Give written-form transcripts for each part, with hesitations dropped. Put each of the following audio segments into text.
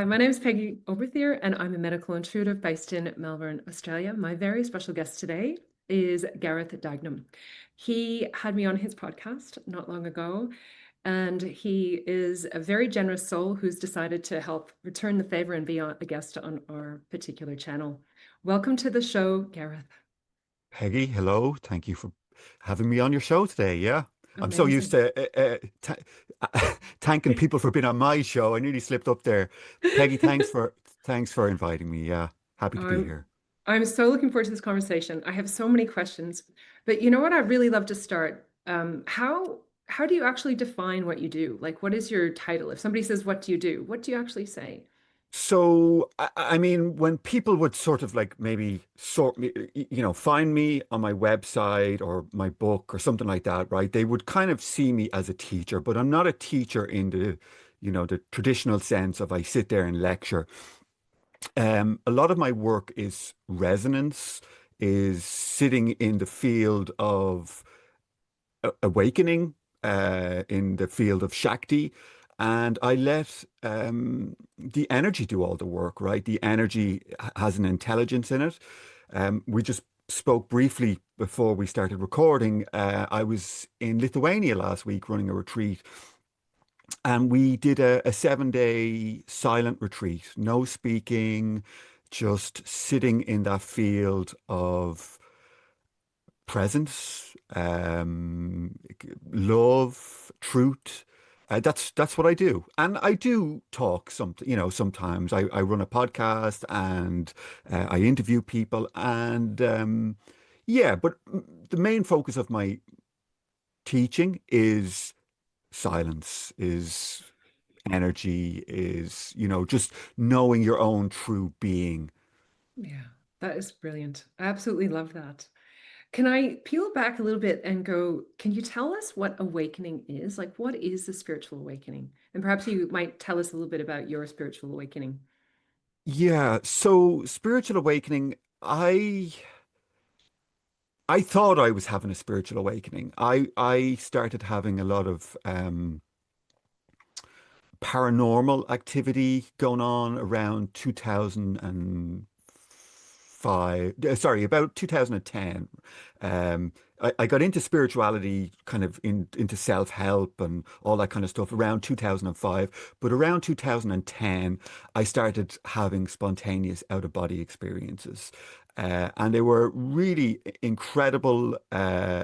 Hi, my name is Peggy Oberthier, and I'm a medical intuitive based in Melbourne, Australia. My very special guest today is Gareth Duignam. He had me on his podcast not long ago, and he is a very generous soul who's decided to help return the favor and be a guest on our particular channel. Welcome to the show, Gareth. Peggy, hello. Thank you for having me on your show today. Yeah. I'm so used Amazing. to thanking people for being on my show. I nearly slipped up there. Peggy, thanks for inviting me. Yeah. Happy to be I'm here. I'm so looking forward to this conversation. I have so many questions, but you know what? I really love to start. How do you actually define what you do? Like, what is your title? If somebody says, "What do you do?" What do you actually say? So, I mean, when people would sort of like maybe sort me, find me on my website or my book or something like that, right? They would kind of see me as a teacher, but I'm not a teacher in the traditional sense of I sit there and lecture. A lot of my work is resonance, is sitting in the field of awakening, in the field of Shakti, and I let the energy do all the work, right? The energy has an intelligence in it. We just spoke briefly before we started recording. I was in Lithuania last week running a retreat, and we did a 7 day silent retreat, no speaking, just sitting in that field of presence, love, truth. That's what I do, and I do talk. Sometimes I run a podcast and I interview people, and yeah. But the main focus of my teaching is silence, is energy, is just knowing your own true being. Yeah, that is brilliant. I absolutely love that. Can I peel back a little bit and go, can you tell us what awakening is? Like, what is the spiritual awakening? And perhaps you might tell us a little bit about your spiritual awakening. Yeah, so spiritual awakening, I thought I was having a spiritual awakening. I started having a lot of paranormal activity going on around 2005. Sorry, about 2010. I got into spirituality, kind of into self-help and all that kind of stuff around 2005. But around 2010, I started having spontaneous out-of-body experiences. And they were really incredible,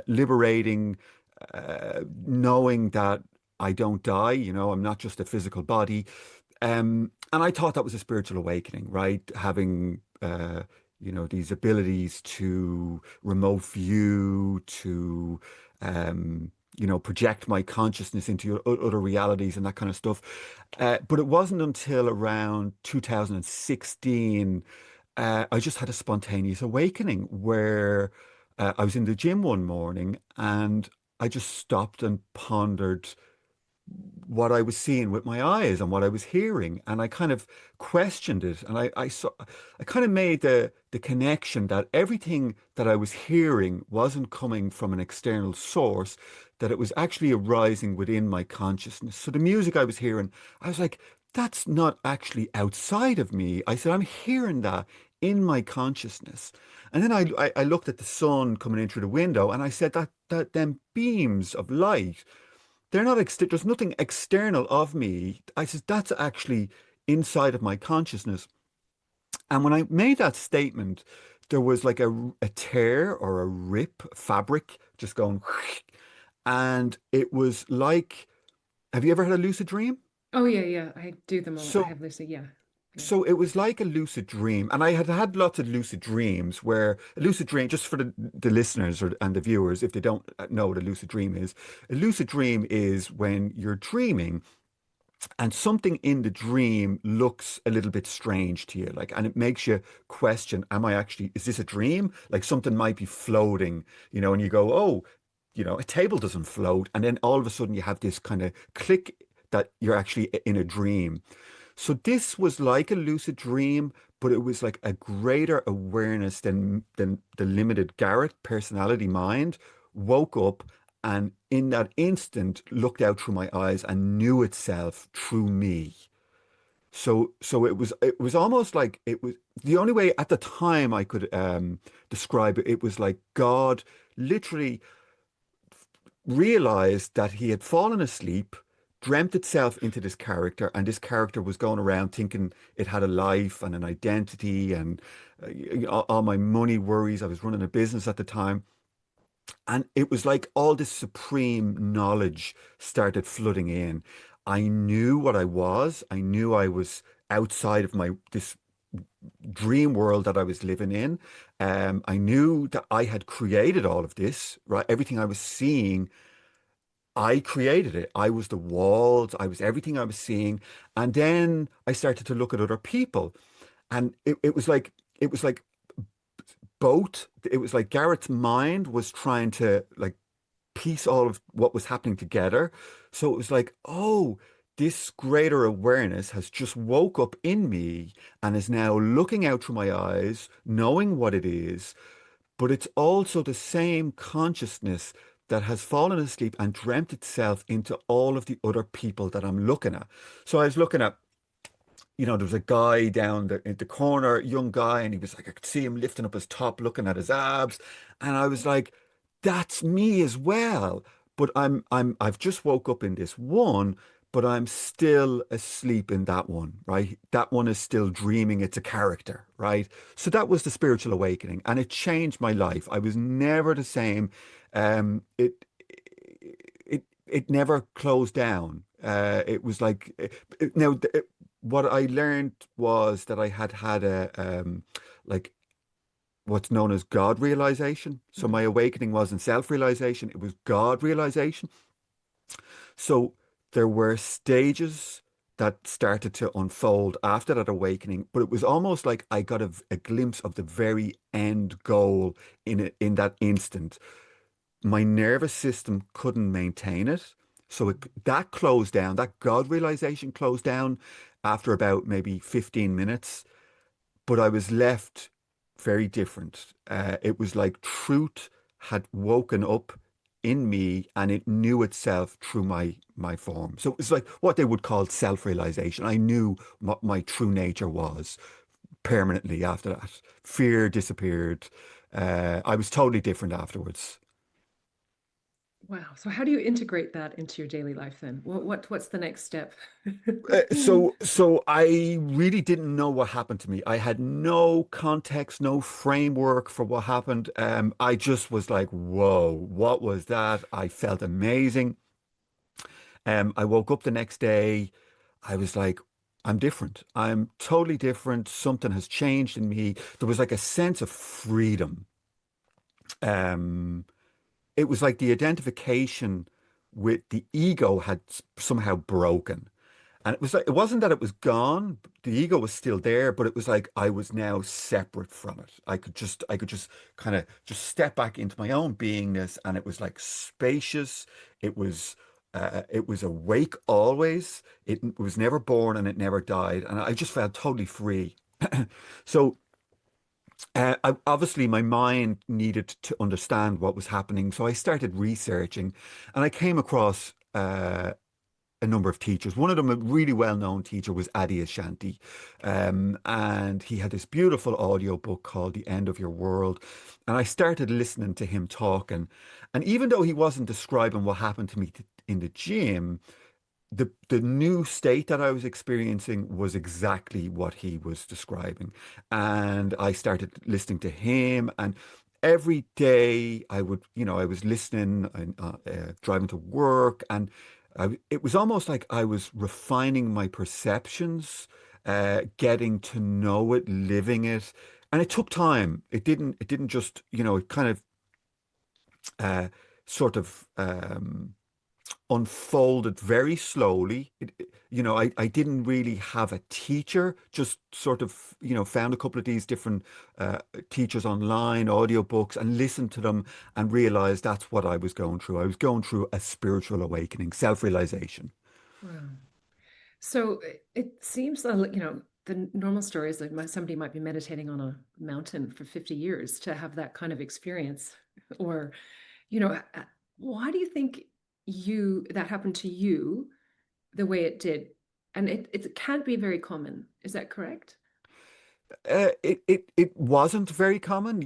liberating, knowing that I don't die, I'm not just a physical body. And I thought that was a spiritual awakening, right? Having, these abilities to remote view, to, project my consciousness into other realities and that kind of stuff. But it wasn't until around 2016, I just had a spontaneous awakening where I was in the gym one morning and I just stopped and pondered what I was seeing with my eyes and what I was hearing. And I kind of questioned it. And I kind of made the connection that everything that I was hearing wasn't coming from an external source, that it was actually arising within my consciousness. So the music I was hearing, I was like, that's not actually outside of me. I said, I'm hearing that in my consciousness. And then I looked at the sun coming in through the window and I said that them beams of light, they're not there's nothing external of me. I says that's actually inside of my consciousness. And when I made that statement, there was like a tear or a rip fabric just going, and it was like, have you ever had a lucid dream? Oh, yeah, yeah. I do them all. I So have Lucy. Yeah. Yeah. So it was like a lucid dream, and I had had lots of lucid dreams. Where a lucid dream, just for the listeners and the viewers, if they don't know what a lucid dream is when you're dreaming and something in the dream looks a little bit strange to you, like, and it makes you question, is this a dream? Like something might be floating, and you go, oh, a table doesn't float, and then all of a sudden you have this kind of click that you're actually in a dream. So this was like a lucid dream, but it was like a greater awareness than the limited Garrett personality mind woke up and in that instant looked out through my eyes and knew itself through me. So it was almost like it was the only way at the time I could describe it. It was like God literally realized that he had fallen asleep, dreamt itself into this character, and this character was going around thinking it had a life and an identity and all my money worries. I was running a business at the time. And it was like all this supreme knowledge started flooding in. I knew what I was. I knew I was outside of my this dream world that I was living in. I knew that I had created all of this, right? Everything I was seeing, I created it. I was the walls. I was everything I was seeing. And then I started to look at other people, and it was like both. It was like Garrett's mind was trying to like piece all of what was happening together. So it was like, oh, this greater awareness has just woke up in me and is now looking out through my eyes, knowing what it is, but it's also the same consciousness that has fallen asleep and dreamt itself into all of the other people that I'm looking at. So I was looking at there was a guy down in the corner, young guy, and he was like, I could see him lifting up his top, looking at his abs. And I was like, that's me as well. But I've just woke up in this one, but I'm still asleep in that one, right? That one is still dreaming it's a character, right? So that was the spiritual awakening, and it changed my life. I was never the same. It never closed down. It was like now what I learned was that I had a like what's known as God realization. So my Mm. awakening wasn't self-realization, it was God realization. So there were stages that started to unfold after that awakening, but it was almost like I got a glimpse of the very end goal in that instant. My nervous system couldn't maintain it. So that closed down, that God realization closed down after about maybe 15 minutes, but I was left very different. It was like truth had woken up in me and it knew itself through my form. So it was like what they would call self-realization. I knew what my true nature was permanently after that. Fear disappeared. I was totally different afterwards. Wow. So how do you integrate that into your daily life then? What's the next step? So I really didn't know what happened to me. I had no context, no framework for what happened. I just was like, whoa, what was that? I felt amazing. I woke up the next day. I was like, I'm different. I'm totally different. Something has changed in me. There was like a sense of freedom. Um, it was like the identification with the ego had somehow broken. And it was like, it wasn't that it was gone. The ego was still there, but it was like I was now separate from it. I could just kind of just step back into my own beingness, and it was like spacious. It was awake always. It was never born and it never died, and I just felt totally free. So obviously my mind needed to understand what was happening, so I started researching, and I came across a number of teachers. One of them, a really well-known teacher, was Adyashanti. And he had this beautiful audio book called The End of Your World. And I started listening to him talking. And even though he wasn't describing what happened to me in the gym, the new state that I was experiencing was exactly what he was describing. And I started listening to him, and every day I was listening and driving to work, and it was almost like I was refining my perceptions, getting to know it, living it. And it took time. It didn't just, it kind of uh, sort of unfolded very slowly. I didn't really have a teacher, just sort of, found a couple of these different uh, teachers online, audiobooks, and listened to them and realized that's what I was going through. I was going through a spiritual awakening, self-realization. Wow. So it seems the normal story is that somebody might be meditating on a mountain for 50 years to have that kind of experience. Or, why do you think you that happened to you the way it did? And it can't be very common. Is that correct? It wasn't very common,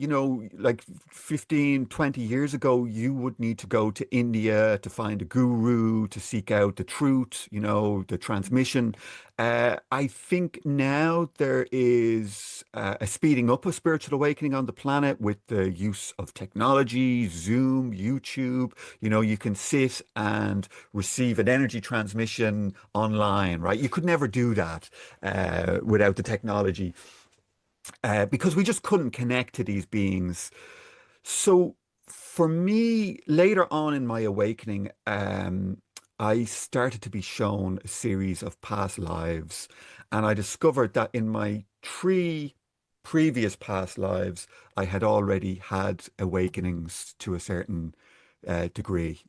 like 15, 20 years ago, you would need to go to India to find a guru to seek out the truth, the transmission. I think now there is a speeding up of spiritual awakening on the planet with the use of technology, Zoom, YouTube. You can sit and receive an energy transmission online, right? You could never do that without the technology because we just couldn't connect to these beings. So for me, later on in my awakening, I started to be shown a series of past lives, and I discovered that in my three previous past lives, I had already had awakenings to a certain degree.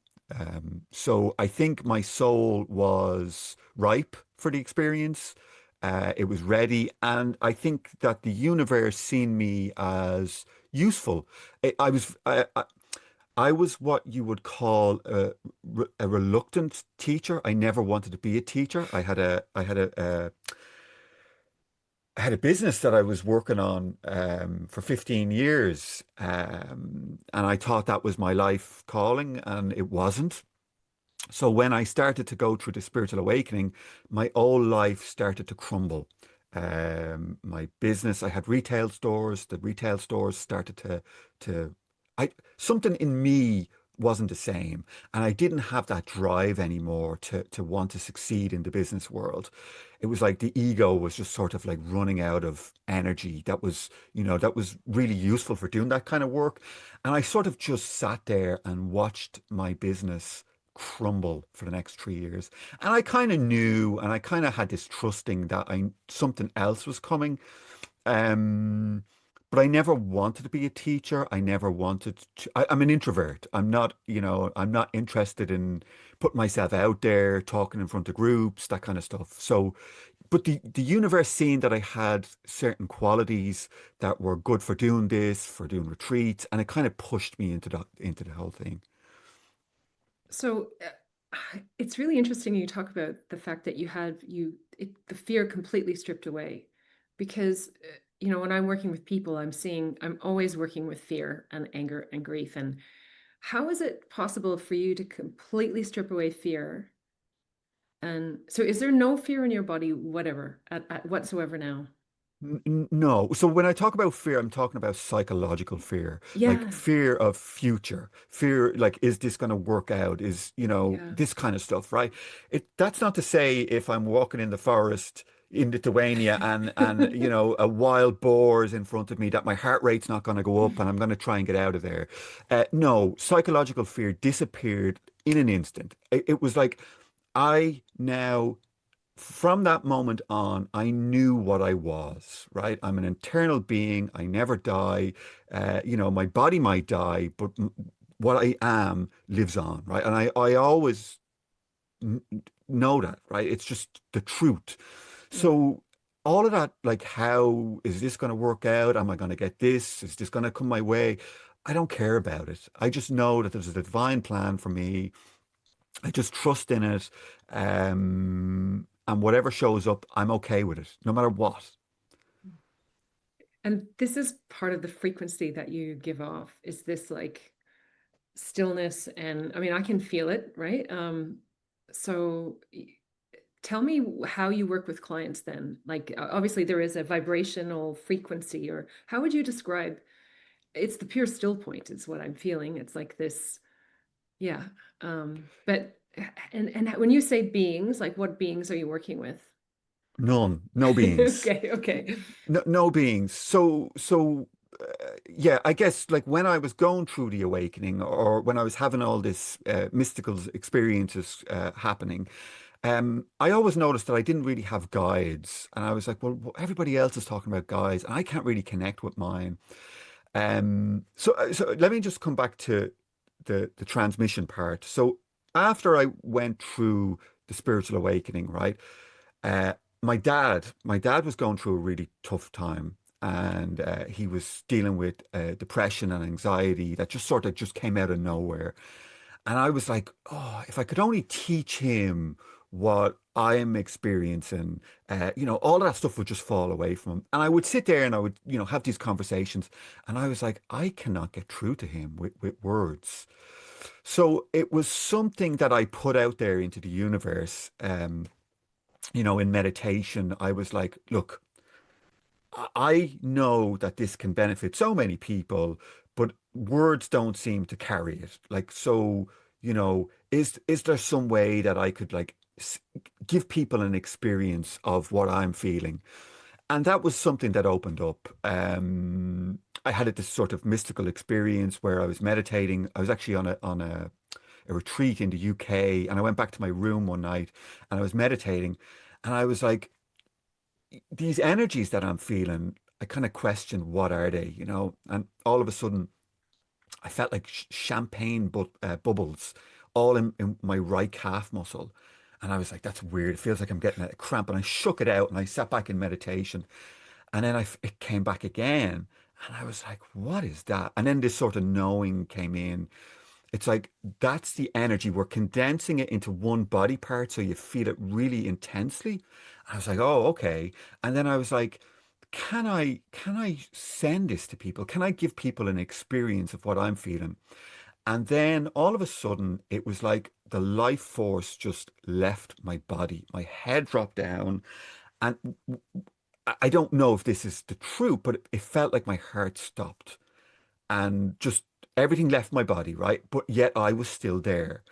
So I think my soul was ripe for the experience. It was ready, and I think that the universe seen me as useful. I was what you would call a reluctant teacher. I never wanted to be a teacher. I had a business that I was working on for 15 years, and I thought that was my life calling, and it wasn't. So when I started to go through the spiritual awakening, my whole life started to crumble. My business, I had retail stores. The retail stores started to, I something in me wasn't the same, and I didn't have that drive anymore to want to succeed in the business world. It was like the ego was just sort of like running out of energy. That was really useful for doing that kind of work. And I sort of just sat there and watched my business crumble for the next 3 years. And I kind of knew, and I kind of had this trusting that something else was coming. Um, but I never wanted to be a teacher. I never wanted to. I'm an introvert. I'm not interested in putting myself out there, talking in front of groups, that kind of stuff. So, but the universe seeing that I had certain qualities that were good for doing this, for doing retreats, and it kind of pushed me into the whole thing. So it's really interesting you talk about the fact that the fear completely stripped away because when I'm working with people, I'm always working with fear and anger and grief. And how is it possible for you to completely strip away fear? And so is there no fear in your body, whatever, at whatsoever now? No. So when I talk about fear, I'm talking about psychological fear, like Yeah, fear of future, fear like, is this going to work out? yeah. This kind of stuff, right? That's not to say if I'm walking in the forest in Lithuania and a wild boar is in front of me that my heart rate's not going to go up and I'm going to try and get out of there. No, psychological fear disappeared in an instant. It was like I now from that moment on, I knew what I was, right? I'm an internal being. I never die. My body might die, but what I am lives on, right? And I always n know that, right? It's just the truth. Yeah. So all of that, like, how is this going to work out? Am I going to get this? Is this going to come my way? I don't care about it. I just know that there's a divine plan for me. I just trust in it. And whatever shows up, I'm okay with it, no matter what. And this is part of the frequency that you give off, is this like stillness. And I mean, I can feel it, right? So tell me how you work with clients then. Like, obviously, there is a vibrational frequency, or how would you describe it's the pure still point, is what I'm feeling. It's like this, yeah. But and when you say beings, like what beings are you working with? None, no beings. Okay, okay. No, no beings. Yeah, I guess like when I was going through the awakening or when I was having all this mystical experiences happening, I always noticed that I didn't really have guides. And I was like, well, everybody else is talking about guides and I can't really connect with mine. So let me just come back to the transmission part. So after I went through the spiritual awakening, right? Uh, my dad was going through a really tough time, and he was dealing with depression and anxiety that just sort of just came out of nowhere. And I was like, oh, if I could only teach him what I am experiencing, all of that stuff would just fall away from him. And I would sit there and I would, have these conversations. And I was like, I cannot get through to him with words. So it was something that I put out there into the universe. In meditation, I was like, look, I know that this can benefit so many people, but words don't seem to carry it. Like, so, is there some way that I could like give people an experience of what I'm feeling? And that was something that opened up. I had this sort of mystical experience where I was meditating. I was actually on a retreat in the UK, and I went back to my room one night and I was meditating, and I was like, these energies that I'm feeling, I kind of questioned what are they. And all of a sudden, I felt like champagne bubbles all in my right calf muscle. And I was like, that's weird. It feels like I'm getting a cramp. And I shook it out and I sat back in meditation. And then it came back again. And I was like, what is that? And then this sort of knowing came in. It's like that's the energy. We're condensing it into one body part so you feel it really intensely. I was like, oh, okay. And then I was like, can I send this to people? Can I give people an experience of what I'm feeling? And then all of a sudden it was like the life force just left my body. My head dropped down and I don't know if this is the truth, but it felt like my heart stopped and just everything left my body, right? But yet I was still there.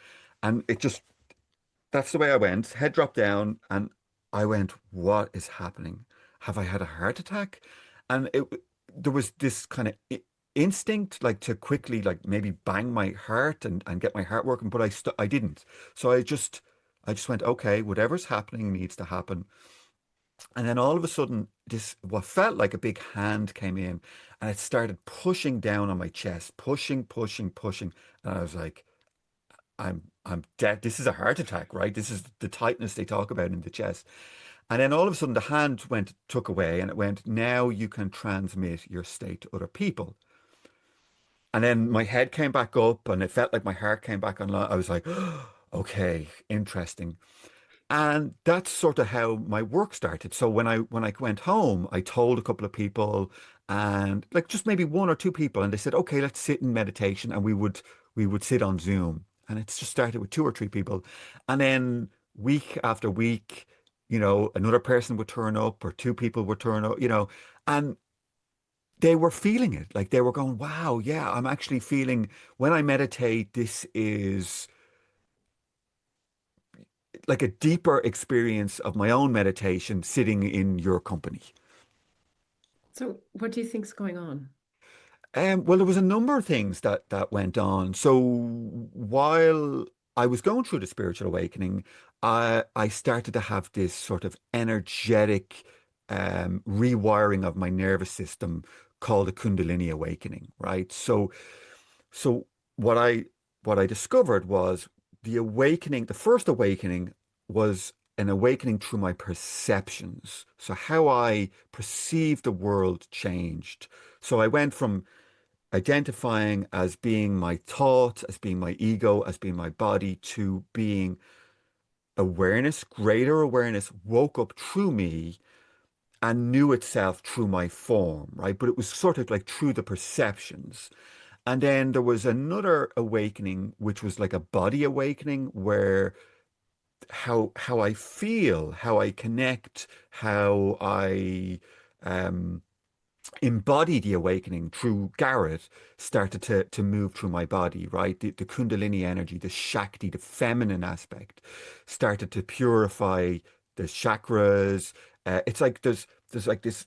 And that's the way I went. Head dropped down and I went, what is happening? Have I had a heart attack? And there was this kind of instinct, like to quickly, like maybe bang my heart and get my heart working, but I didn't. So I just went, okay, whatever's happening needs to happen. And then all of a sudden, what felt like a big hand came in and it started pushing down on my chest, pushing, pushing, pushing. And I was like, I'm dead. This is a heart attack, right? This is the tightness they talk about in the chest. And then all of a sudden the hand took away and it went, now you can transmit your state to other people. And then my head came back up and it felt like my heart came back online. I was like, okay, interesting. And that's sort of how my work started. So when I went home, I told a couple of people and like just maybe one or two people, and they said, okay, let's sit in meditation, and we would sit on Zoom. And it's just started with two or three people. And then week after week, another person would turn up or two people would turn up, and they were feeling it. Like they were going, wow, yeah, I'm actually feeling when I meditate, this is like a deeper experience of my own meditation sitting in your company. So, what do you think's going on? Well, there was a number of things that went on. So while I was going through the spiritual awakening, I started to have this sort of energetic rewiring of my nervous system called a Kundalini awakening, right? So what I what I discovered was the first awakening was an awakening through my perceptions. So how I perceived the world changed. So I went from identifying as being my thought, as being my ego, as being my body, to being awareness, greater awareness woke up through me and knew itself through my form, right? But it was sort of like through the perceptions. And then there was another awakening, which was like a body awakening, where how I feel, how I connect, how I um, embody the awakening through Gareth started to move through my body, right? The Kundalini energy, the Shakti, the feminine aspect started to purify the chakras. It's like there's like this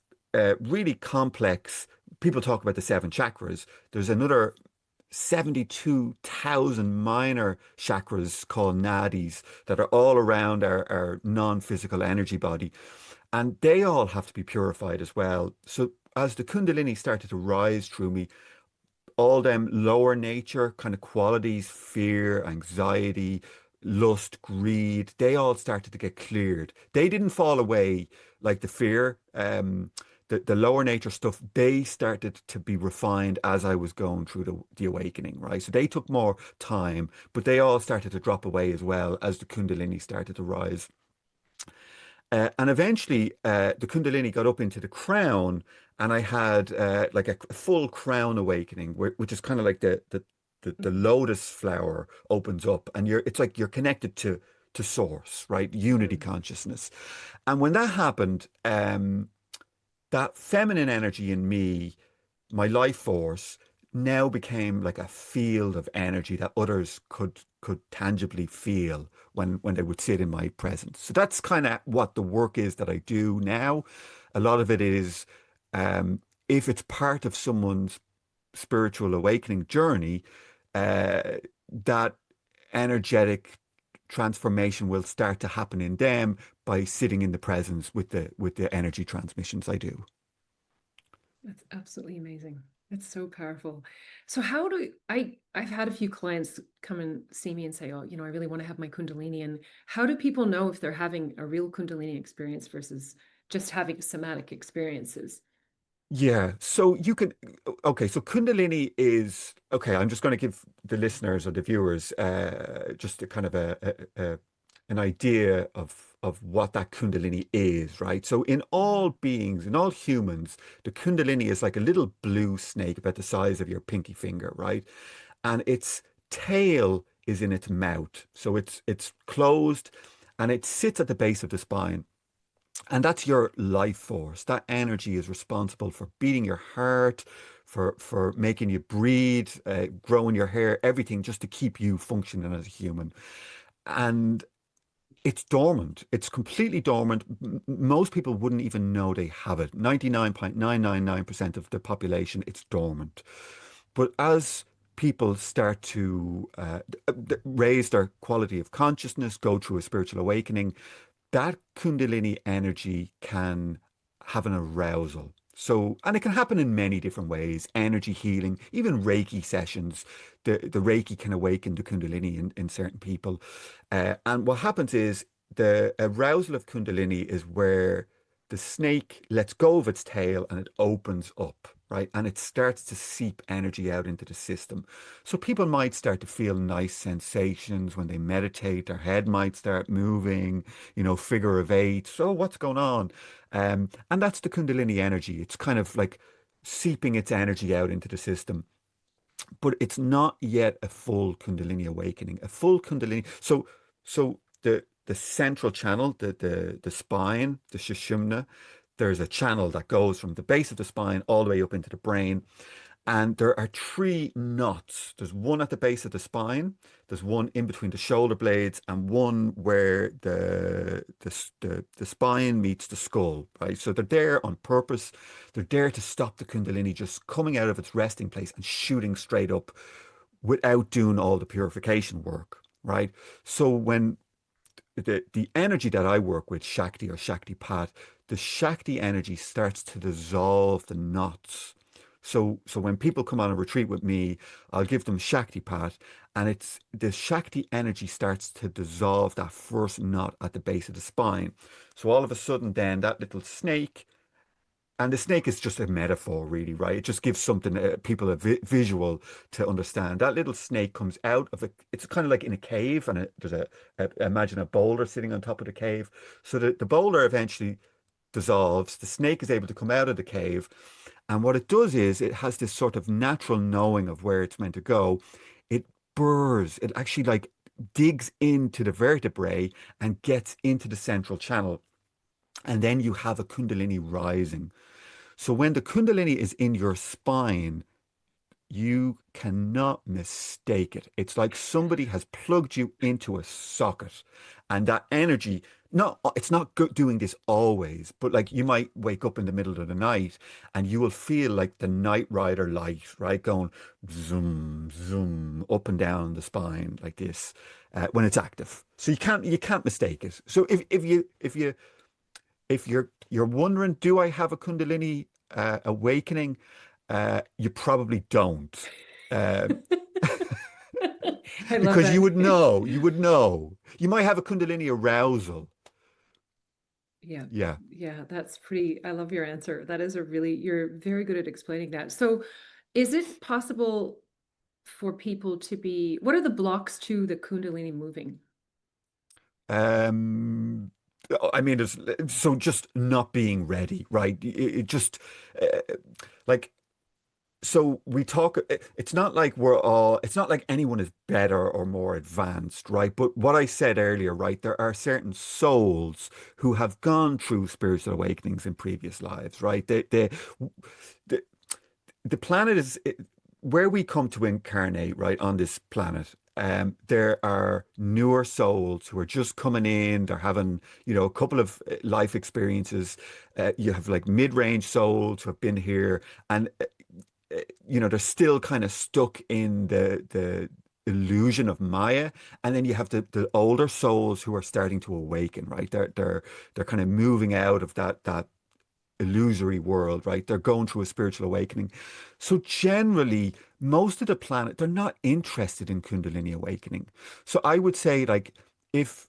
really complex. People talk about the seven chakras. There's another 72,000 minor chakras called nadis that are all around our non-physical energy body. And they all have to be purified as well. So as the Kundalini started to rise through me, all them lower nature kind of qualities, fear, anxiety, lust, greed, they all started to get cleared. They didn't fall away like the fear. the lower nature stuff, they started to be refined as I was going through the awakening, right? So they took more time, but they all started to drop away as well as the Kundalini started to rise. And eventually, the Kundalini got up into the crown, and I had like a full crown awakening, which is kind of like the lotus flower opens up, and it's like you're connected to source, right? Unity Mm. consciousness. And when that happened, that feminine energy in me, my life force, now became like a field of energy that others could tangibly feel when they would sit in my presence. So that's kind of what the work is that I do now. A lot of it is, if it's part of someone's spiritual awakening journey, uh, that energetic transformation will start to happen in them by sitting in the presence with the energy transmissions I do. That's absolutely amazing. It's so powerful. So how do I've had a few clients come and see me and say, "Oh, I really want to have my Kundalini." And how do people know if they're having a real Kundalini experience versus just having somatic experiences? Yeah, so you can, okay, so Kundalini is, okay, I'm just going to give the listeners or the viewers just a kind of an idea of what that Kundalini is, right? So in all Mhm. beings, in all humans, the Kundalini is like a little blue snake about the size of your pinky finger, right? And its tail is in its mouth. So it's closed and it sits at the base of the spine. And that's your life force. That energy is responsible for beating your heart, for making you breathe, growing your hair, everything just to keep you functioning as a human. And it's dormant. It's completely dormant. Most people wouldn't even know they have it. 99.999% of the population, it's dormant. But as people start to raise their quality of consciousness, go through a spiritual awakening, that Kundalini energy can have an arousal. So, and it can happen in many different ways, energy healing, even Reiki sessions. The Reiki can awaken the Kundalini in certain people. And what happens is the arousal of Kundalini is where the snake lets go of its tail and it opens up, right? And it starts to seep energy out into the system. So people might start to feel nice sensations when they meditate. Their head might start moving, figure of eight. So what's going on? And that's the Kundalini energy. It's kind of like seeping its energy out into the system, but it's not yet a full Kundalini awakening. A full Kundalini. So the central channel, the spine, the Sushumna, there's a channel that goes from the base of the spine all the way up into the brain. And there are three knots. There's one at the base of the spine, there's one in between the shoulder blades, and one where the spine meets the skull, right? So they're there on purpose. They're there to stop the Kundalini just coming out of its resting place and shooting straight up without doing all the purification work, right? So when the energy that I work with, Shakti or Shakti Pat, the Shakti energy starts to dissolve the knots. So when people come on a retreat with me, I'll give them Shakti Pat, and it's the Shakti energy starts to dissolve that first knot at the base of the spine. So all of a sudden, then that little snake, and the snake is just a metaphor, really, right? It just gives something people a visual to understand. That little snake comes out of it. It's kind of like in a cave, and there's imagine a boulder sitting on top of the cave. So the boulder eventually dissolves. The snake is able to come out of the cave, and what it does is it has this sort of natural knowing of where it's meant to go. It burrs. It actually like digs into the vertebrae and gets into the central channel. And then you have a Kundalini rising. So when the Kundalini is in your spine, you cannot mistake it. It's like somebody has plugged you into a socket, and that energy, it's not doing this always, but like you might wake up in the middle of the night and you will feel like the Night Rider light, right? Going zoom, zoom up and down the spine like this when it's active. So you can't mistake it. So if you're wondering, do I have a Kundalini awakening? You probably don't. Uh, I love because that. you would know. You might have a Kundalini arousal. Yeah. Yeah. Yeah, that's pretty, I love your answer. That is a really, you're very good at explaining that. So is it possible for people to be, what are the blocks to the Kundalini moving? Um, I mean, it's so just not being ready, right? It just uh, like so we talk. It's not like we're all. It's not like anyone is better or more advanced, right? But what I said earlier, right? There are certain souls who have gone through spiritual awakenings in previous lives, right? The, the planet is where we come to incarnate, right, on this planet. There are newer souls who are just coming in. They're having, a couple of life experiences. You have like mid-range souls who have been here, and they're still kind of stuck in the illusion of Maya. And then you have the older souls who are starting to awaken, right? They're kind of moving out of that illusory world, right? They're going through a spiritual awakening. So generally, most of the planet, they're not interested in Kundalini awakening. So I would say, like, if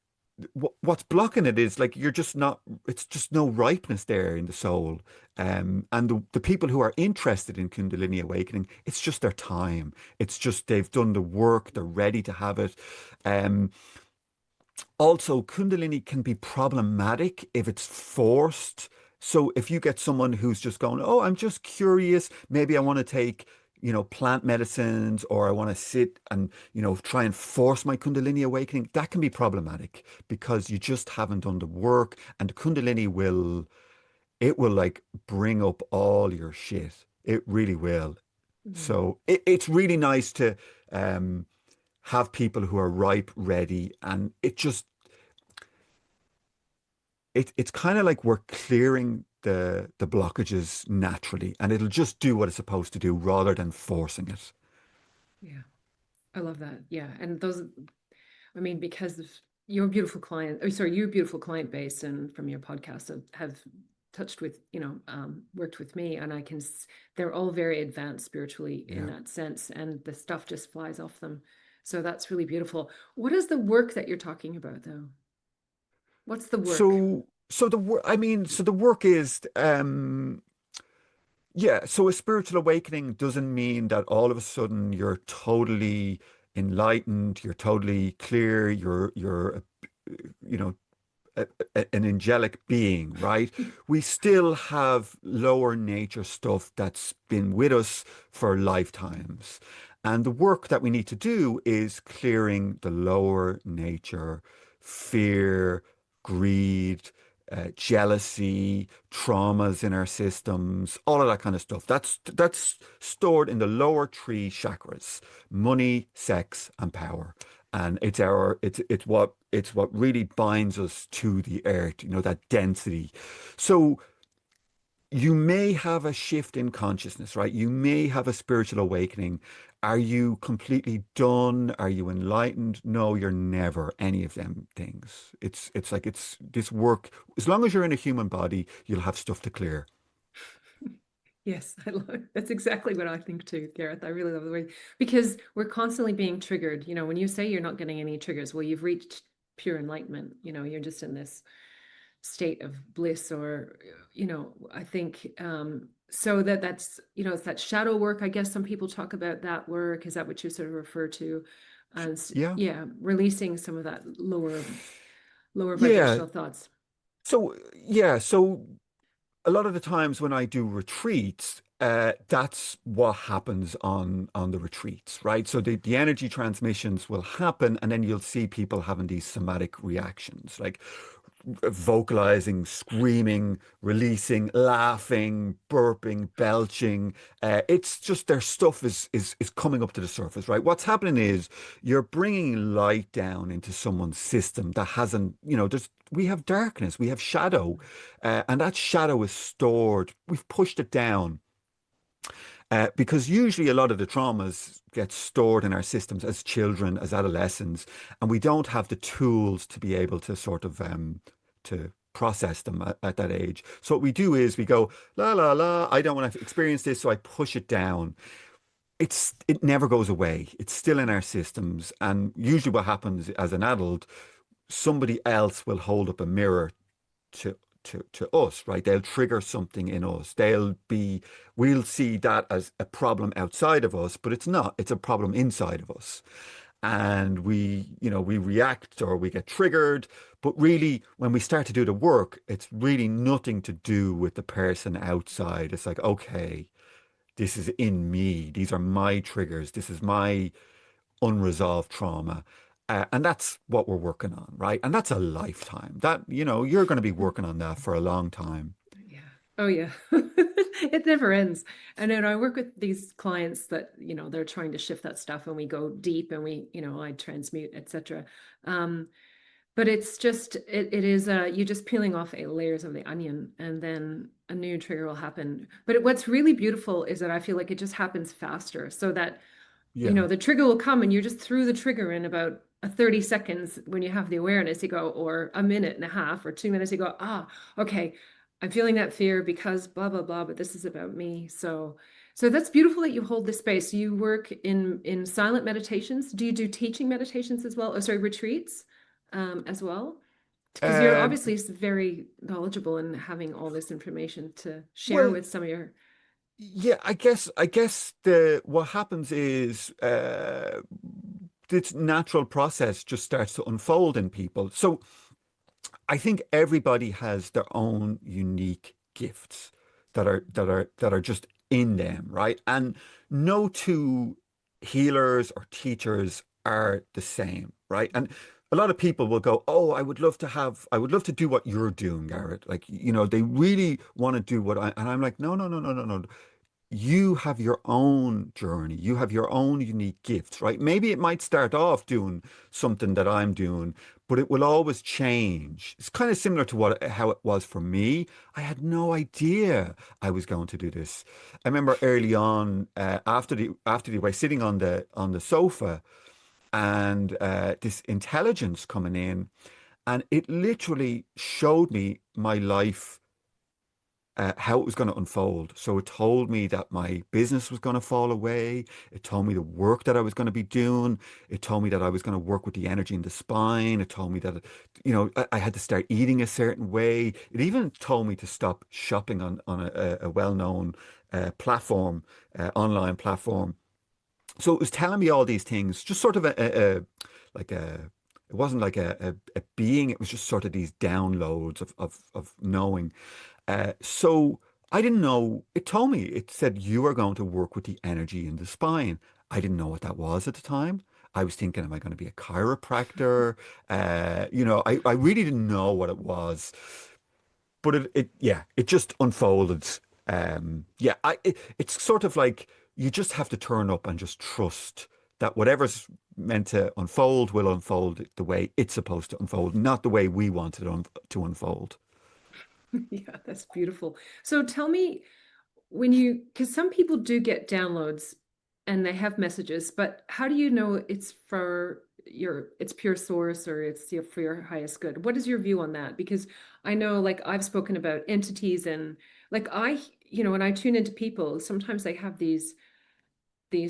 what's blocking it is like you're just not, it's just no ripeness there in the soul. And the people who are interested in Kundalini awakening, it's just their time. It's just they've done the work, they're ready to have it. Um, Also, Kundalini can be problematic if it's forced. So if you get someone who's just going, oh, I'm just curious, maybe I want to take, plant medicines, or I want to sit and, try and force my Kundalini awakening, that can be problematic because you just haven't done the work, and the Kundalini it will like bring up all your shit. It really will. Mhm. So it's really nice to um have people who are ripe, ready, and it's kind of like we're clearing the blockages naturally, and it'll just do what it's supposed to do rather than forcing it. Yeah, I love that. Yeah. And those, I mean, because of your beautiful client, oh, sorry, your beautiful client base and from your podcast have touched with, worked with me, and they're all very advanced spiritually in Yeah. that sense, and the stuff just flies off them. So that's really beautiful. What is the work that you're talking about, though? What's the work? So the work, I mean, so the work is, yeah. So a spiritual awakening doesn't mean that all of a sudden you're totally enlightened, you're totally clear, you're, you know, an angelic being, right? We still have lower nature stuff that's been with us for lifetimes. And the work that we need to do is clearing the lower nature, fear, greed, jealousy, traumas in our systems, all of that kind of stuff. That's stored in the lower three chakras: money, sex, and power. And it's what really binds us to the earth, that density. So you may have a shift in consciousness, right? You may have a spiritual awakening. Are you completely done? Are you enlightened? No, you're never any of them things. It's like it's this work. As long as you're in a human body, you'll have stuff to clear. Yes, I love that's exactly what I think too, Gareth. I really love the way because we're constantly being triggered. You know, when you say you're not getting any triggers, well, you've reached pure enlightenment. You know, you're just in this state of bliss, or I think so that's it's that shadow work. I guess some people talk about that work. Is that what you sort of refer to as, Yeah. yeah, releasing some of that lower Yeah. vibrational thoughts? So a lot of the times when I do retreats, that's what happens on the retreats, right? So the energy transmissions will happen, and then you'll see people having these somatic reactions, like vocalizing, screaming, releasing, laughing, burping, belching. It's just their stuff is coming up to the surface, right? What's happening is you're bringing light down into someone's system that hasn't, we have darkness, we have shadow, and that shadow is stored. We've pushed it down. Because usually a lot of the traumas get stored in our systems as children, as adolescents, and we don't have the tools to be able to sort of to process them at that age. So what we do is we go, la la la, I don't want to experience this, so I push it down. It never goes away. It's still in our systems. And usually what happens as an adult, somebody else will hold up a mirror to to us, right? They'll trigger something in us. We'll see that as a problem outside of us, but it's not. It's a problem inside of us. And we react or we get triggered. But really, when we start to do the work, it's really nothing to do with the person outside. It's like, okay, this is in me. These are my triggers. This is my unresolved trauma. And that's what we're working on, right? And that's a lifetime. You're going to be working on that for a long time. Yeah. Oh, yeah. It never ends. And then I work with these clients that, they're trying to shift that stuff and we go deep and I transmute, etc. Um, but it's just, it is, you just peeling off layers of the onion and then a new trigger will happen. But what's really beautiful is that I feel like it just happens faster so that Yeah. the trigger will come and you're just through the trigger in about a 30 seconds when you have the awareness, you go, or a minute and a half or 2 minutes, you go, okay, I'm feeling that fear because blah, blah, blah, but this is about me. So that's beautiful that you hold this space. You work in silent meditations. Do you do teaching meditations as well? Oh, sorry, retreats as well? Because you're Um, obviously very knowledgeable in having all this information to share well, with some of your, yeah, I guess the what happens is this natural process just starts to unfold in people. So I think everybody has their own unique gifts that are just in them, right? And no two healers or teachers are the same, right? And a lot of people will go, "Oh, I would love to do what you're doing, Garrett." Like, they really want to do and I'm like, "No, no, no, no, no, no. You have your own journey. You have your own unique gifts, right? Maybe it might start off doing something that I'm doing, but it will always change. It's kind of similar to how it was for me. I had no idea I was going to do this. I remember early on, after the way, sitting on the sofa, and this intelligence coming in, and it literally showed me my life, how it was going to unfold. So it told me that my business was going to fall away. It told me the work that I was going to be doing. It told me that I was going to work with the energy in the spine. It told me that, I had to start eating a certain way. It even told me to stop shopping on a well-known platform, online platform. So it was telling me all these things, just sort of like a, it wasn't like a being. It was just sort of these downloads of knowing. So I didn't know. It told me, it said, you are going to work with the energy in the spine. I didn't know what that was at the time. I was thinking, am I going to be a chiropractor? I really didn't know what it was, but yeah, it just unfolded. Yeah, it's sort of like you just have to turn up and just trust that whatever's meant to unfold will unfold the way it's supposed to unfold, not the way we want it to unfold. yeah, that's beautiful. So tell me, because some people do get downloads and they have messages, but how do you know it's it's pure source or it's for your highest good? What is your view on that? Because I know, like, I've spoken about entities and like when I tune into people, sometimes they have these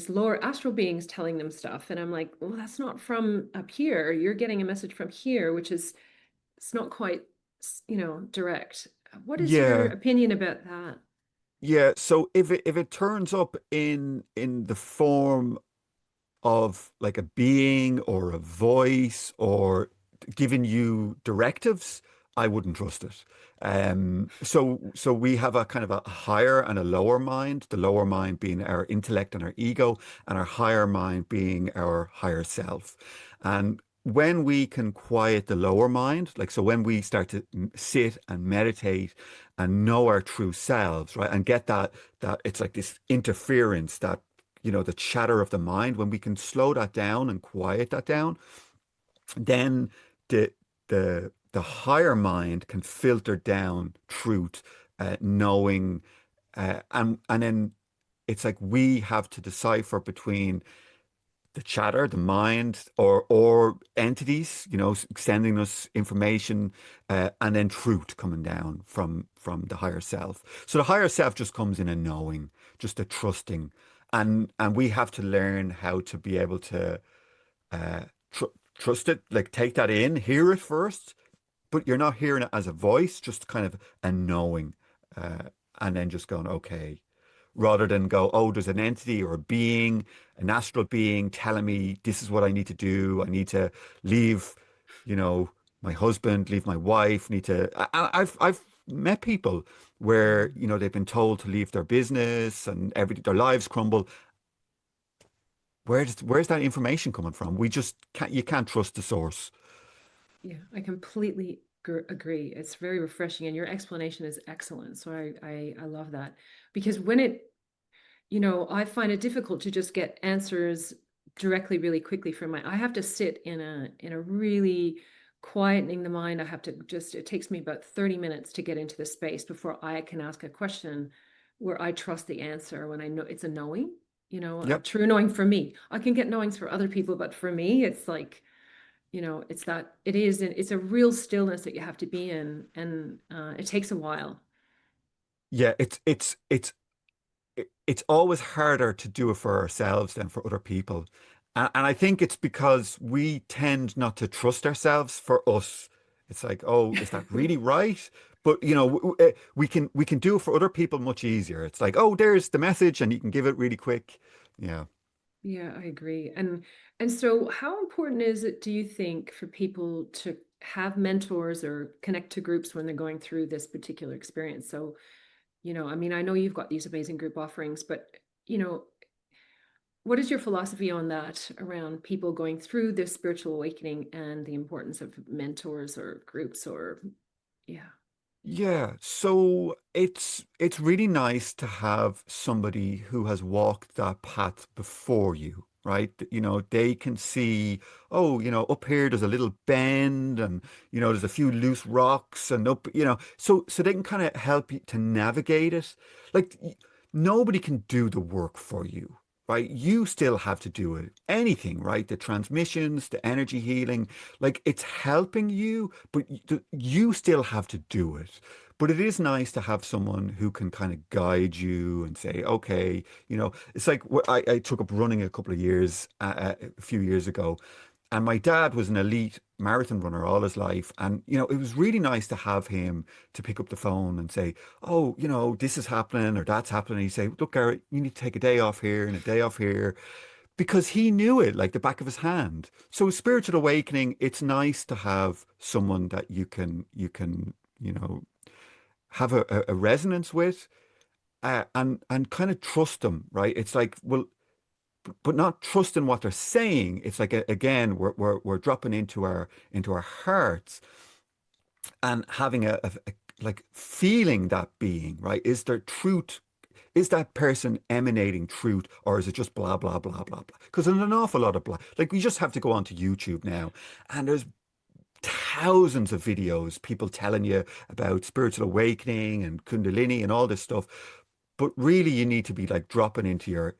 lower astral beings telling them stuff, and I'm like, well, that's not from up here. You're getting a message from here, which is it's not quite, direct. What is your Yeah, opinion about that? yeah. So if it turns up in the form of like a being or a voice or giving you directives, I wouldn't trust it. So we have a kind of a higher and a lower mind, the lower mind being our intellect and our ego, and our higher mind being our higher self. And when we can quiet the lower mind, like so when we start to sit and meditate and know our true selves, right, and get that it's like this interference, that the chatter of the mind, when we can slow that down and quiet that down, then the the higher mind can filter down truth, knowing, and then it's like we have to decipher between the chatter, the mind, or entities, sending us information, and then truth coming down from the higher self. So the higher self just comes in a knowing, just a trusting, and we have to learn how to be able to uh, tr trust it, like take that in, hear it first, but you're not hearing it as a voice, just kind of a knowing, uh, and then just going, okay, rather than go, oh, there's an entity or a being, an astral being telling me this is what I need to do. I need to leave, you know, my husband, leave my wife, need to. I've met people where, Mm. you know, they've been told to leave their business and their lives crumble. Where's that information coming from? We just can't, you can't trust the source. Yeah, I completely agree. It's very refreshing, and your explanation is excellent. So I love that because when it, I find it difficult to just get answers directly really quickly from my. I have to sit in a really quietening the mind. I have to just, it takes me about 30 minutes to get into the space before I can ask a question where I trust the answer when I know it's a knowing, a Yep. true knowing for me. I can get knowings for other people, but for me, it's like, it's that it's a real stillness that you have to be in, and it takes a while. Yeah, it's always harder to do it for ourselves than for other people. And I think it's because we tend not to trust ourselves for us. It's like, oh, is that really right? But you know, we can do it for other people much easier. It's like, oh, there's the message, and you can give it really quick. Yeah. Yeah, I agree. And so how important is it, do you think, for people to have mentors or connect to groups when they're going through this particular experience? So, I mean, I know you've got these amazing group offerings, but you know, what is your philosophy on that around people going through this spiritual awakening and the importance of mentors or groups or yeah. Yeah, so it's really nice to have somebody who has walked that path before you, right? You know, they can see, oh, you know, up here there's a little bend and you know there's a few loose rocks and up, you know, so they can kind of help you to navigate it. Like nobody can do the work for you. Right? You still have to do it. Anything, right? The transmissions, the energy healing, like it's helping you, but you still have to do it. But it is nice to have someone who can kind of guide you and say, okay, you know, it's like I took up running a couple of years, a few years ago, and my dad was an elite marathon runner all his life. And, you know, it was really nice to have him to pick up the phone and say, oh, you know, this is happening or that's happening. And he'd say, look, Garrett, you need to take a day off here and a day off here because he knew it like the back of his hand. So spiritual awakening, it's nice to have someone that you can, you know, have a resonance with, and kind of trust them, right? It's like, well, but not trusting what they're saying. It's like again, we're dropping into our hearts and having like feeling that being, right? Is there truth? Is that person emanating truth, or is it just blah blah blah blah blah? Because there's an awful lot of blah. Like we just have to go onto YouTube now, and there's thousands of videos, people telling you about spiritual awakening and Kundalini and all this stuff. But really, you need to be like dropping into your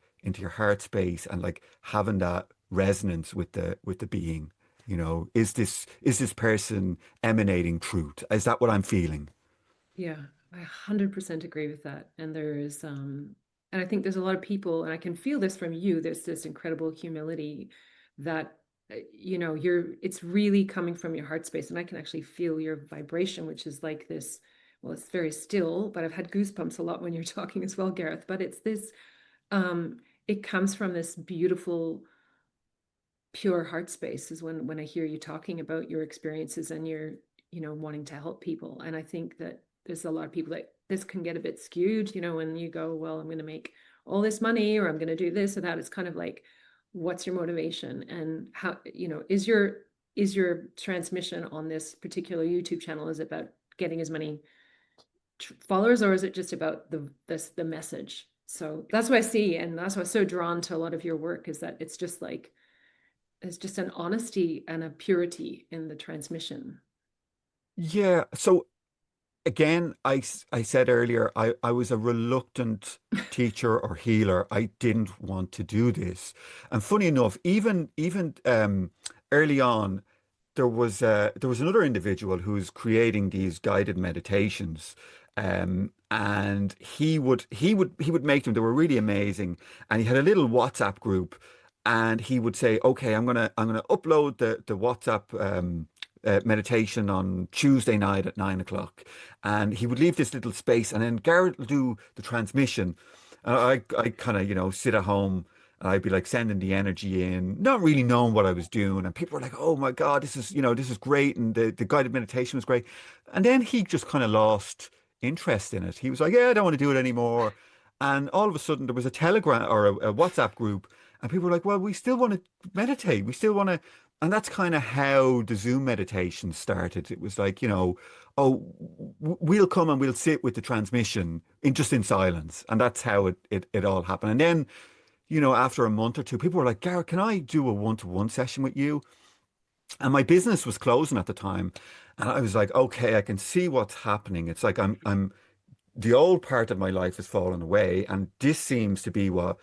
heart space and like having that resonance with the being. You know, is this person emanating truth? Is that what I'm feeling? Yeah, I 100% agree with that. And and I think there's a lot of people, and I can feel this from you, there's this incredible humility that, it's really coming from your heart space. And I can actually feel your vibration, which is like this, well, it's very still, but I've had goosebumps a lot when you're talking as well, Gareth. But it's this, it comes from this beautiful pure heart space is when I hear you talking about your experiences and you're, wanting to help people. And I think that there's a lot of people that this can get a bit skewed, when you go, well, I'm going to make all this money or I'm going to do this or that. It's kind of like, what's your motivation and how, is your transmission on this particular YouTube channel is about getting as many followers, or is it just about the message? So that's what I see, and that's why I'm so drawn to a lot of your work is that it's just like there's just an honesty and a purity in the transmission. Yeah. So again, I said earlier, I was a reluctant teacher or healer. I didn't want to do this. And funny enough, even early on, there was another individual who was creating these guided meditations. And he would make them. They were really amazing. And he had a little WhatsApp group, and he would say, "Okay, I'm gonna upload the WhatsApp meditation on Tuesday night at 9 o'clock, and he would leave this little space, and then Gareth will do the transmission, and I kind of sit at home. And I'd be like sending the energy in, not really knowing what I was doing. And people were like, "Oh my God, this is great." And the guided meditation was great. And then he just kind of lost interest in it. He was like, "Yeah, I don't want to do it anymore." And all of a sudden, there was a Telegram or a WhatsApp group, and people were like, "Well, we still want to meditate. We still want to." And that's kind of how the Zoom meditation started. It was like, oh, we'll come and we'll sit with the transmission in silence, and that's how it all happened. And then, after a month or two, people were like, "Gareth, can I do a one-to-one session with you?" And my business was closing at the time, and I was like, "Okay, I can see what's happening. It's like I'm the old part of my life has fallen away, and this seems to be what."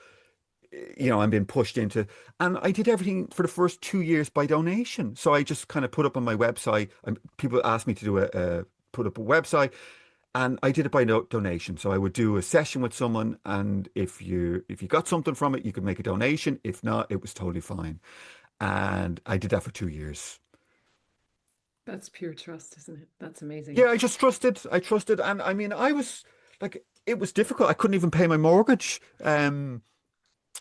I'm being pushed into. And I did everything for the first 2 years by donation. So I just kind of put up on my website, and people asked me to put up a website, and I did it by donation. So I would do a session with someone, and if you got something from it, you could make a donation. If not, it was totally fine. And I did that for 2 years. That's pure trust, isn't it? That's Yeah, amazing. I just trusted. I trusted, and I mean, I was like, it was difficult. I couldn't even pay my mortgage.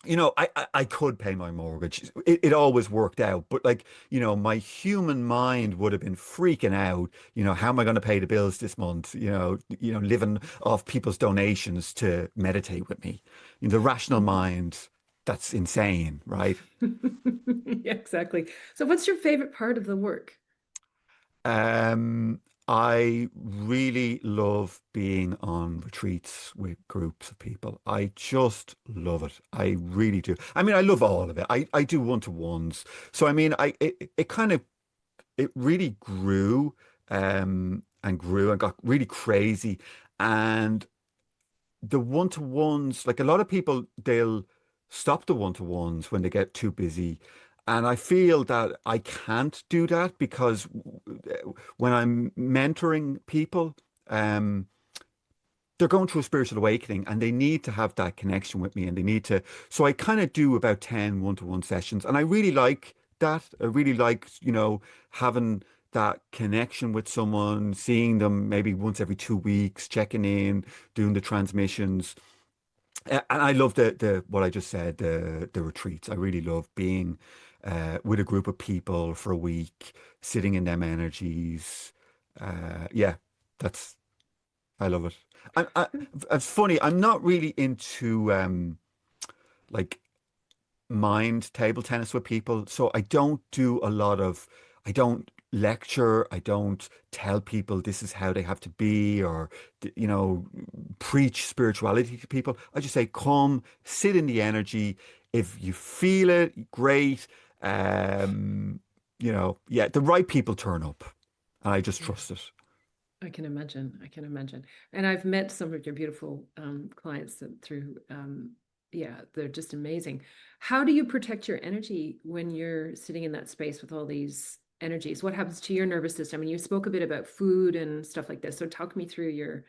I could pay my mortgage. It always worked out. But like, my human mind would have been freaking out. How am I going to pay the bills this month? Living off people's donations to meditate with me. The rational mind, that's insane, right? Yeah, exactly. So what's your favorite part of the work? Um, I really love being on retreats with groups of people. I just love it. I really do. I mean, I love all of it. I do one-to-ones. So I mean, it kind of it really grew and grew and got really crazy. And the one-to-ones, like a lot of people, they'll stop the one-to-ones when they get too busy. And I feel that I can't do that because when I'm mentoring people, um, they're going through a spiritual awakening and they need to have that connection with me and they need to. So I kind of do about 10 one-to-one sessions. And I really like that. I really like, having that connection with someone, seeing them maybe once every 2 weeks, checking in, doing the transmissions. And I love the what I just said, the retreats. I really love being with a group of people for a week, sitting in them energies. Yeah, that's I love it. It's funny. I'm not really into like mind table tennis with people. So I don't do a lot of, I don't lecture, I don't tell people this is how they have to be or, preach spirituality to people. I just say, come, sit in the energy. If you feel it, great. Yeah, the right people turn up and I just Yeah, trust it. I can imagine. I can imagine. And I've met some of your beautiful clients through, yeah, they're just amazing. How do you protect your energy when you're sitting in that space with all these energies? What happens to your nervous system? And you spoke a bit about food and stuff like this. So talk me through your,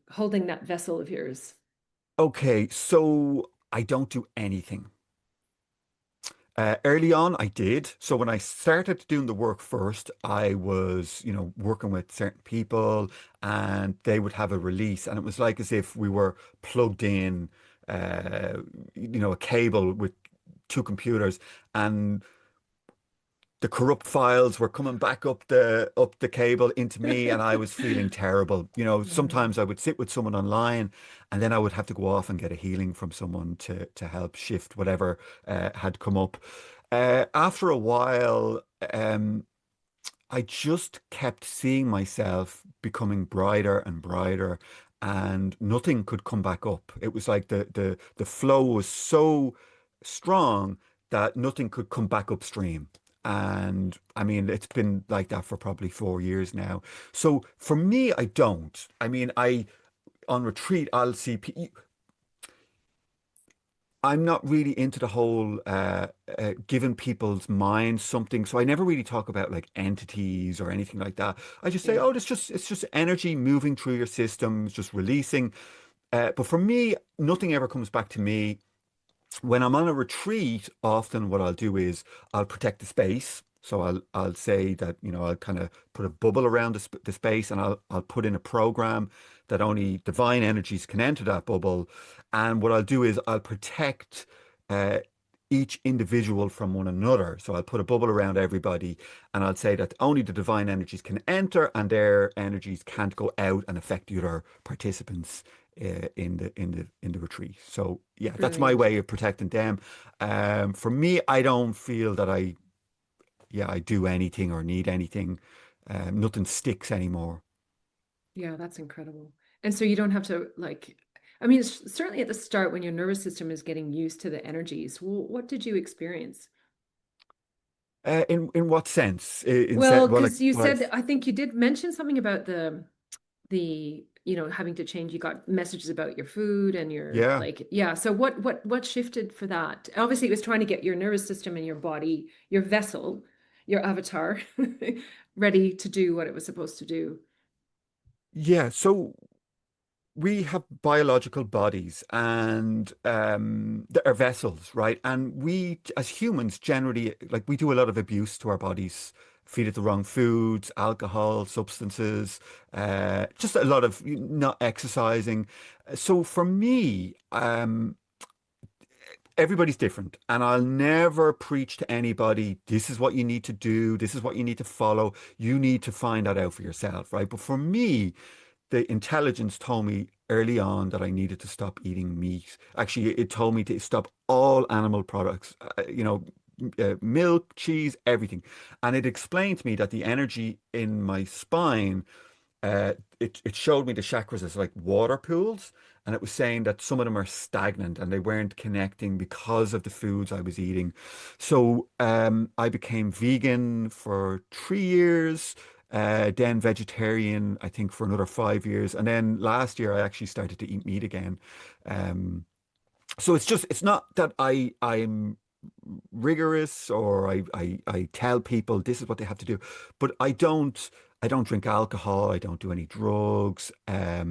holding that vessel of yours. Okay, so I don't do anything. Early on, I did. So when I started doing the work first, I was, working with certain people and they would have a release. And it was like as if we were plugged in, a cable with two computers. And the corrupt files were coming back up the cable into me and I was feeling terrible. Mm, Sometimes I would sit with someone online and then I would have to go off and get a healing from someone to help shift whatever had come up. After a while, I just kept seeing myself becoming brighter and brighter, and nothing could come back up. It was like the flow was so strong that nothing could come back upstream. And I mean, it's been like that for probably 4 years now. So for me, I don't. I mean, I on retreat, I'll see. I'm not really into the whole giving people's minds something, so I never really talk about like entities or anything like that. I just say, yeah. oh, it's just energy moving through your systems, just releasing. But for me, nothing ever comes back to me. When I'm on a retreat, often what I'll do is I'll protect the space. So I'll say that, I'll kind of put a bubble around the space, and I'll put in a program that only divine energies can enter that bubble. And what I'll do is I'll protect uh, each individual from one another. So I'll put a bubble around everybody, and I'll say that only the divine energies can enter, and their energies can't go out and affect the other participants in the retreat. So yeah, that's my Brilliant. way of protecting them. For me, I don't feel that I do anything or need anything. Nothing sticks anymore. Yeah, that's incredible. And so you don't have to like, I mean, certainly at the start when your nervous system is getting used to the energies, well, what did you experience? In what sense? In Well, set, well, like, because you well, said, I think you did mention something about the having to change. You got messages about your food and your yeah. like, yeah. So what shifted for that? Obviously, it was trying to get your nervous system and your body, your vessel, your avatar, ready to do what it was supposed to do. Yeah, so we have biological bodies, and they are vessels, right? And we, as humans, generally, like, we do a lot of abuse to our bodies, feed it the wrong foods, alcohol, substances, just a lot of not exercising. So for me, everybody's different, and I'll never preach to anybody, this is what you need to do, this is what you need to follow. You need to find that out for yourself, right? But for me, the intelligence told me early on that I needed to stop eating meat. Actually, it told me to stop all animal products, milk, cheese, everything. And it explained to me that the energy in my spine, it showed me the chakras as like water pools, and it was saying that some of them are stagnant and they weren't connecting because of the foods I was eating. So I became vegan for 3 years, then vegetarian, I think, for another 5 years, and then last year I actually started to eat meat again. Um, so it's not that I'm rigorous, or I tell people this is what they have to do, but I don't drink alcohol, I don't do any drugs, I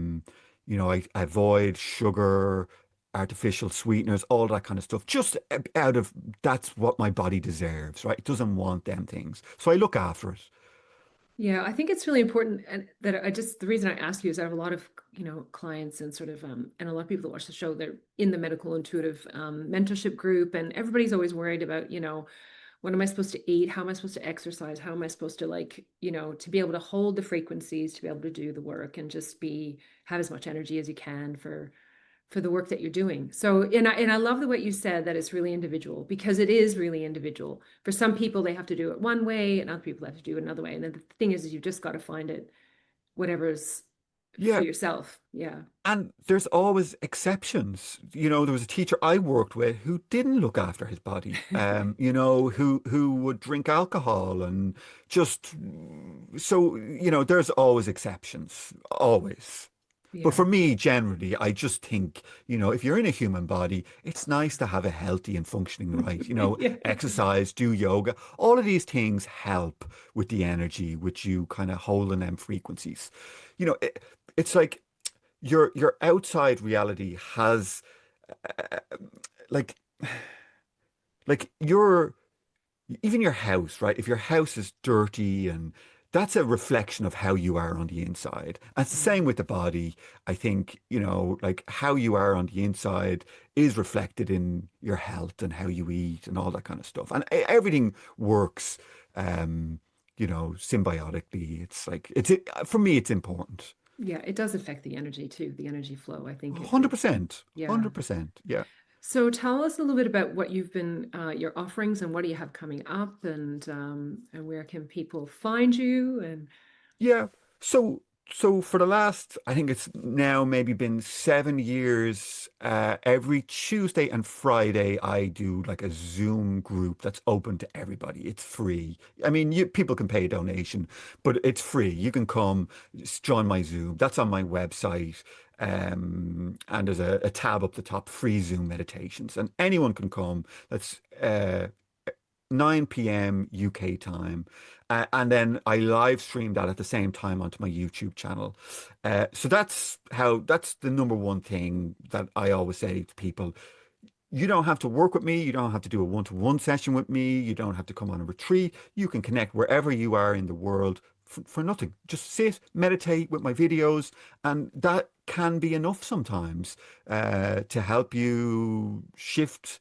avoid sugar, artificial sweeteners, all that kind of stuff, just out of, that's what my body deserves, right? It doesn't want them things, so I look after it. Yeah, I think it's really important, and that I just the reason I ask you is I have a lot of clients and sort of and a lot of people that watch the show. They're in the medical intuitive mentorship group, and everybody's always worried about what am I supposed to eat? How am I supposed to exercise? How am I supposed to like to be able to hold the frequencies, to be able to do the work, and just be have as much energy as you can for the work that you're doing. So, and I love the way you said that it's really individual because it is really individual. For some people, they have to do it one way, and other people have to do it another way. And then the thing is you've just got to find it, whatever's for Yeah. yourself. Yeah. And there's always exceptions. There was a teacher I worked with who didn't look after his body, who would drink alcohol and just, so, there's always exceptions, always. But Yeah. for me, generally, I just think, if you're in a human body, it's nice to have a healthy and functioning, right? Yeah. Exercise, do yoga. All of these things help with the energy, which you kind of hold in them frequencies. It's like your outside reality has, like your, even your house, right? If your house is dirty, and that's a reflection of how you are on the inside. And it's the Mm. same with the body. I think, like, how you are on the inside is reflected in your health and how you eat and all that kind of stuff. And everything works, symbiotically. It's like, for me, it's important. Yeah, it does affect the energy too, the energy flow. I think it 100%. yeah. 100%. Yeah. So tell us a little bit about what you've been your offerings and what do you have coming up and where can people find you and Yeah. So for the last, I think it's now maybe been 7 years, every Tuesday and Friday, I do like a Zoom group that's open to everybody. It's free. I mean, people can pay a donation, but it's free. You can come, just join my Zoom. That's on my website. And there's a tab up the top, free Zoom meditations, and anyone can come. That's 9 p.m. UK time. And then I live stream that at the same time onto my YouTube channel. So that's the number one thing that I always say to people. You don't have to work with me. You don't have to do a one-to-one session with me. You don't have to come on a retreat. You can connect wherever you are in the world for nothing. Just sit, meditate with my videos, and that can be enough sometimes to help you shift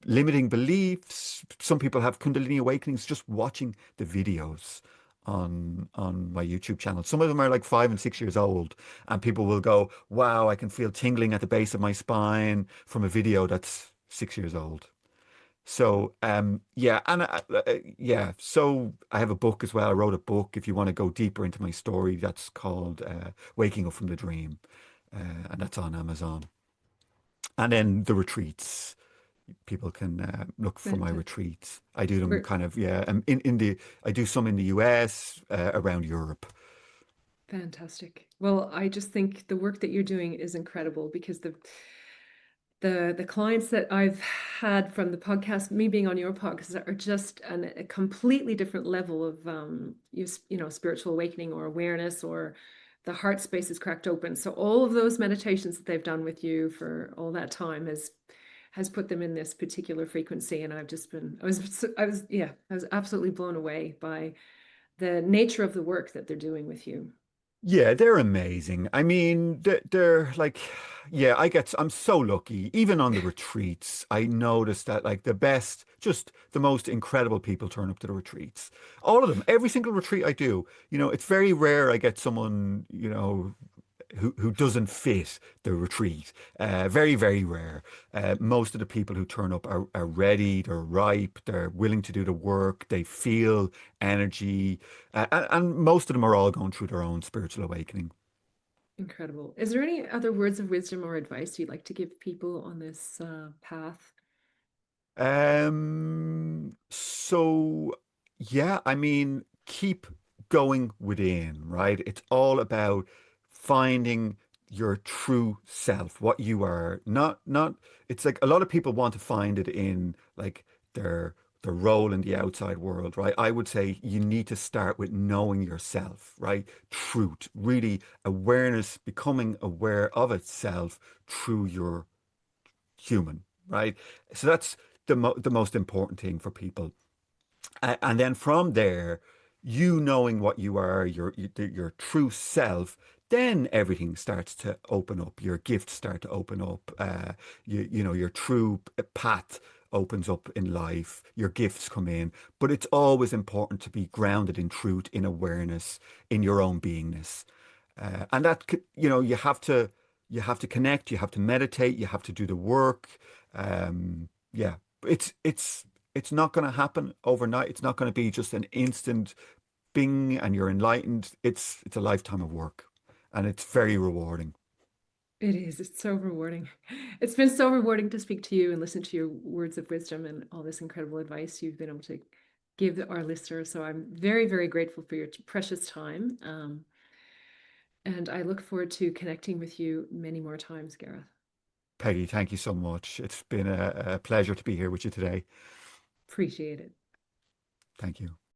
limiting beliefs. Some people have Kundalini awakenings just watching the videos on my YouTube channel. Some of them are like 5 and 6 years old, and people will go, "Wow, I can feel tingling at the base of my spine from a video that's 6 years old." So, yeah, and yeah, so I have a book as well. I wrote a book. If you want to go deeper into my story, that's called "Waking Up from the Dream," and that's on Amazon. And then the retreats. People can look for my Fantastic. retreats. I do them We're kind of, yeah. In the I do some in the US, around Europe. fantastic. Well, I just think the work that you're doing is incredible because the clients that I've had from the podcast, me being on your podcast, are just a completely different level of you know, spiritual awakening or awareness, or the heart space is cracked open. So all of those meditations that they've done with you for all that time has put them in this particular frequency. And I've just been I was absolutely blown away by the nature of the work that they're doing with you. Yeah, they're amazing. I mean, they're like, yeah, I'm so lucky. Even on the retreats, I noticed that like the best, just the most incredible people turn up to the retreats. All of them, every single retreat I do, it's very rare I get someone, who doesn't fit the retreat. Very, very rare. Most of the people who turn up are ready, they're ripe, they're willing to do the work, they feel energy, and most of them are all going through their own spiritual awakening. Incredible. Is there any other words of wisdom or advice you'd like to give people on this path? So yeah, I mean, keep going within, right? It's all about finding your true self, what you are. Not, it's like a lot of people want to find it in like their their role in the outside world, right? I would say you need to start with knowing yourself, right? Truth, really awareness, becoming aware of itself through your human, right? So that's the most important thing for people. And then from there, you knowing what you are, your true self, then everything starts to open up. Your gifts start to open up. Your true path opens up in life. Your gifts come in. But it's always important to be grounded in truth, in awareness, in your own beingness. And that you have to connect, you have to meditate, you have to do the work. Yeah, it's not going to happen overnight. It's not going to be just an instant bing and you're enlightened. It's a lifetime of work, and it's very rewarding. It is. It's so rewarding. It's been so rewarding to speak to you and listen to your words of wisdom and all this incredible advice you've been able to give our listeners. So I'm very, very grateful for your precious time. And I look forward to connecting with you many more times, Gareth. Peggy, thank you so much. It's been a pleasure to be here with you today. Appreciate it. Thank you.